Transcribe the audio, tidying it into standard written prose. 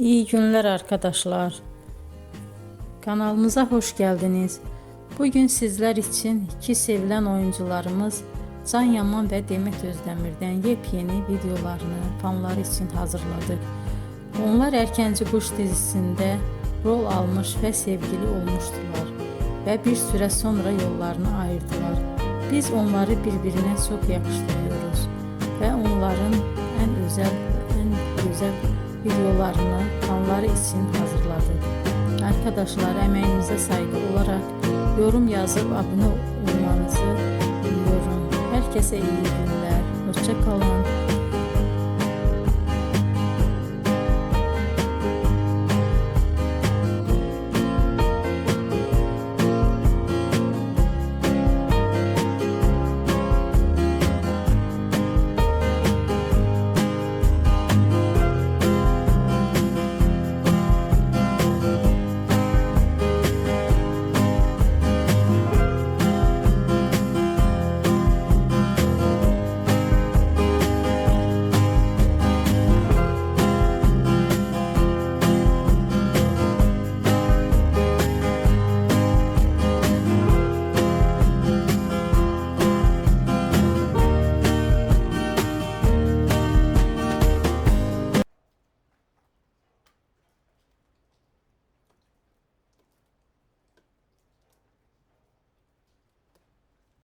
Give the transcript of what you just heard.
İyi günler arkadaşlar. Kanalımıza hoş geldiniz. Bugün sizler için iki sevilen oyuncularımız Can Yaman ve Demet Özdemir'den yepyeni videolarını fanlar için hazırladık. Onlar Erkenci Kuş dizisinde rol almış ve sevgili olmuştular ve bir süre sonra yollarını ayırdılar. Biz onları birbirine çok yakıştırıyoruz ve onların en güzel videolarını fanları için hazırladık. Arkadaşlar, emeğinize saygı olarak yorum yazıp abone olmanızı diliyorum. Herkese iyi günler. Hoşça kalın.